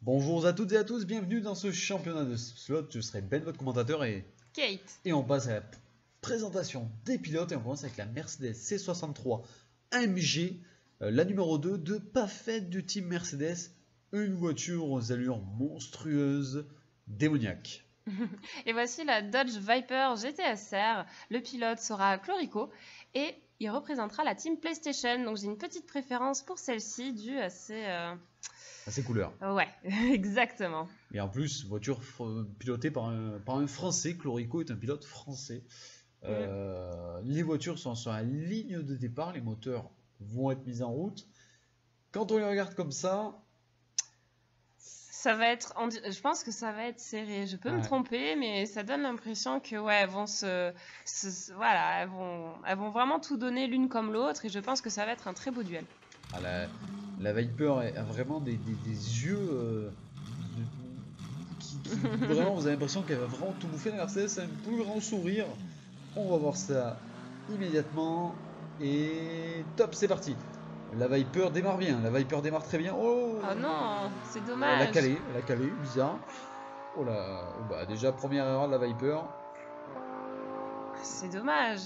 Bonjour à toutes et à tous, bienvenue dans ce championnat de slot. Je serai Ben, votre commentateur, et Kate. on passe à la présentation des pilotes. Et on commence avec la Mercedes C63 AMG, la numéro 2 de Pafet du team Mercedes. Une voiture aux allures monstrueuses, démoniaques. Et voici la Dodge Viper GTSR. Le pilote sera Clorico et il représentera la team PlayStation. Donc j'ai une petite préférence pour celle-ci due à ses... À ses couleurs. Ouais, exactement. Et en plus, voiture pilotée par un Français. Clorico est un pilote français. Les voitures sont sur la ligne de départ, les moteurs vont être mis en route. Quand on les regarde comme ça... Ça va être, je pense que ça va être serré. Je peux me tromper, mais ça donne l'impression que elles vont voilà, elles vont vraiment tout donner l'une comme l'autre, et je pense que ça va être un très beau duel. Ah, la Viper a vraiment des yeux qui vraiment, vous avez l'impression qu'elle va vraiment tout bouffer. La Mercedes a un plus grand sourire. On va voir ça immédiatement. Et top, c'est parti. La Viper démarre bien, la Viper démarre très bien. Oh non, c'est dommage. Elle a calé, bizarre. Oh là, bah déjà première erreur de la Viper. C'est dommage.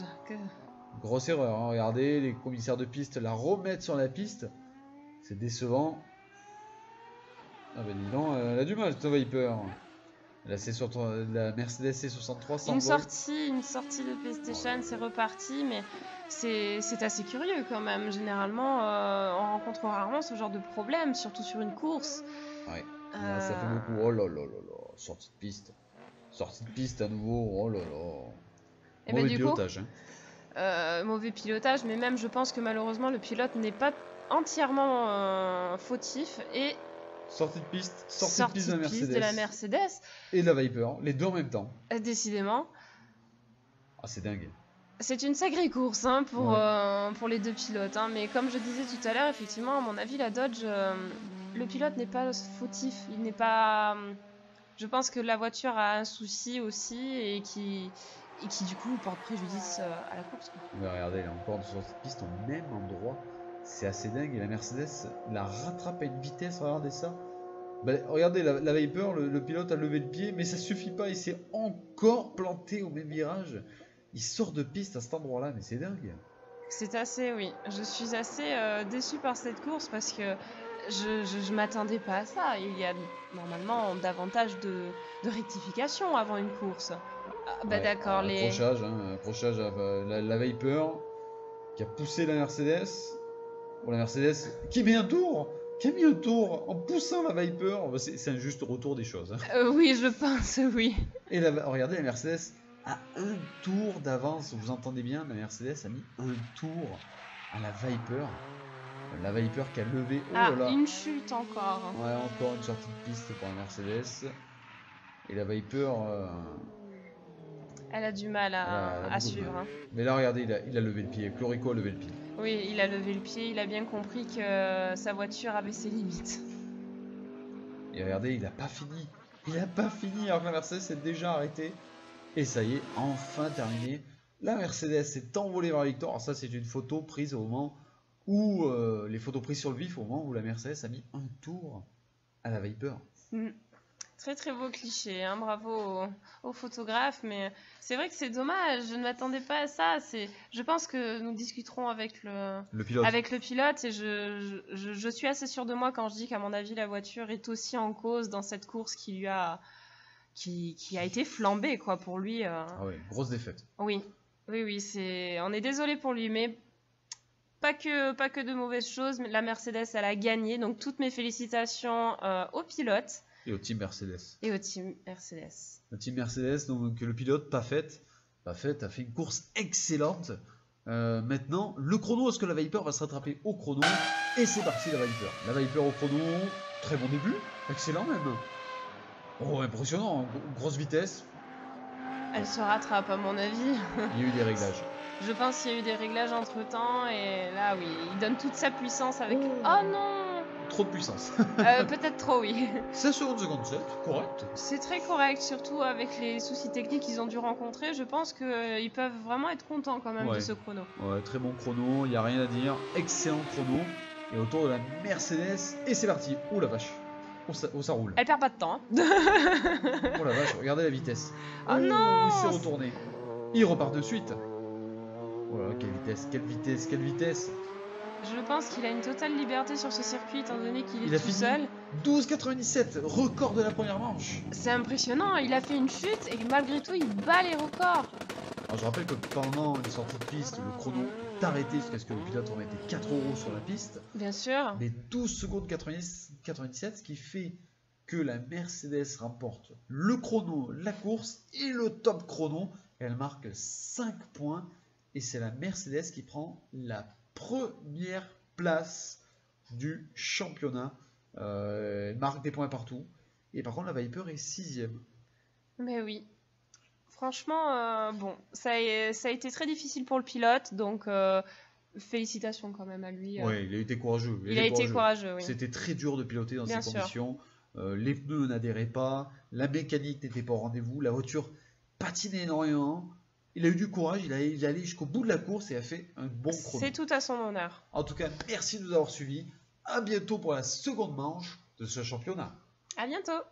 Grosse erreur, hein. Regardez, les commissaires de piste la remettent sur la piste. C'est décevant. Ah bah dis donc, elle a du mal, cette Viper. La Mercedes C63 sans une sortie de PlayStation, c'est reparti, mais c'est assez curieux quand même. Généralement, on rencontre rarement ce genre de problème, surtout sur une course. Ouais, là, ça fait beaucoup. Oh là là là là, sortie de piste à nouveau, oh là là. Mauvais pilotage. Mauvais pilotage, mais même je pense que malheureusement le pilote n'est pas entièrement fautif. Et sortie de piste de la Mercedes et la Viper, les deux en même temps. Décidément. Ah, c'est dingue. C'est une sacrée course pour les deux pilotes, hein. Mais comme je disais tout à l'heure, effectivement, à mon avis, la Dodge, le pilote n'est pas fautif. Il n'est pas. Je pense que la voiture a un souci aussi et qui du coup porte préjudice à la course. Mais regardez, elle est encore sur cette piste au même endroit. C'est assez dingue. Et la Mercedes la rattrape à une vitesse. Regardez ça. Bah, regardez, la Viper, le pilote a levé le pied, mais ça suffit pas. Il s'est encore planté au même virage. Il sort de piste à cet endroit-là, mais c'est dingue. C'est assez, oui. Je suis assez déçue par cette course parce que je m'attendais pas à ça. Il y a normalement davantage de rectification avant une course. Ah, bah d'accord, accrochage à la Viper qui a poussé la Mercedes. Pour la Mercedes qui met un tour, en poussant la Viper. C'est un juste retour des choses. Oui, je pense, oui. Et regardez, la Mercedes a un tour d'avance. Vous entendez bien, la Mercedes a mis un tour à la Viper. La Viper qui a levé. Oh là là. Une chute encore. Ouais, encore une sortie de piste pour la Mercedes. Et la Viper. Elle a du mal à suivre. Hein. Mais là, regardez, il a levé le pied. Clorico a levé le pied. Oui, il a levé le pied. Il a bien compris que sa voiture avait ses limites. Et regardez, il a pas fini. Alors que la Mercedes est déjà arrêtée. Et ça y est, enfin terminé. La Mercedes s'est envolée vers la victoire. Alors ça, c'est une photo prise au moment où... les photos prises sur le vif au moment où la Mercedes a mis un tour à la Viper. Très très beau cliché, hein. Bravo aux photographes, mais c'est vrai que c'est dommage, je ne m'attendais pas à ça. Je pense que nous discuterons avec le pilote, et je suis assez sûre de moi quand je dis qu'à mon avis la voiture est aussi en cause dans cette course qui a été flambée quoi, pour lui. Ah oui, grosse défaite. Oui, on est désolé pour lui, mais pas que de mauvaises choses. Mais la Mercedes, elle a gagné, donc toutes mes félicitations au pilote. Et au team Mercedes. Le team Mercedes, donc le pilote Pafet a fait une course excellente. Maintenant, le chrono, est-ce que la Viper va se rattraper au chrono? Et c'est parti, la Viper. La Viper au chrono, très bon début, excellent même. Oh, impressionnant, grosse vitesse. Elle se rattrape à mon avis. Il y a eu des réglages. Je pense qu'il y a eu des réglages entre temps, et là oui, il donne toute sa puissance avec... Oh non! Trop de puissance. Peut-être trop, oui. 16 secondes 57, correct. C'est très correct, surtout avec les soucis techniques qu'ils ont dû rencontrer. Je pense qu'ils peuvent vraiment être contents quand même de ce chrono. Ouais, très bon chrono, il n'y a rien à dire. Excellent chrono. Et autour de la Mercedes, et c'est parti. Ouh la vache. Oh, ça roule. Elle perd pas de temps. Oh la vache, regardez la vitesse. Oh non, il s'est retourné. Il repart de suite. Oh là là, quelle vitesse, quelle vitesse, quelle vitesse. Je pense qu'il a une totale liberté sur ce circuit étant donné qu'il est tout fini seul. 12,97, record de la première manche. C'est impressionnant, il a fait une chute et malgré tout il bat les records. Alors je rappelle que pendant une sortie de piste, le chrono est arrêté jusqu'à ce que le pilote remette 4 € sur la piste. Bien sûr. Mais 12 secondes 97, ce qui fait que la Mercedes remporte le chrono, la course et le top chrono. Elle marque 5 points et c'est la Mercedes qui prend la première place du championnat. Elle marque des points partout. Et par contre, la Viper est 6ème. Mais oui. Franchement, bon, ça a été très difficile pour le pilote, donc félicitations quand même à lui. Oui, il a été courageux. Il a été courageux, oui. C'était très dur de piloter dans Bien ces sûr. conditions. Les pneus n'adhéraient pas, la mécanique n'était pas au rendez-vous, la voiture patinait énormément. Il a eu du courage, il est allé jusqu'au bout de la course et a fait un bon chrono. C'est tout à son honneur. En tout cas, merci de nous avoir suivis. À bientôt pour la seconde manche de ce championnat. À bientôt.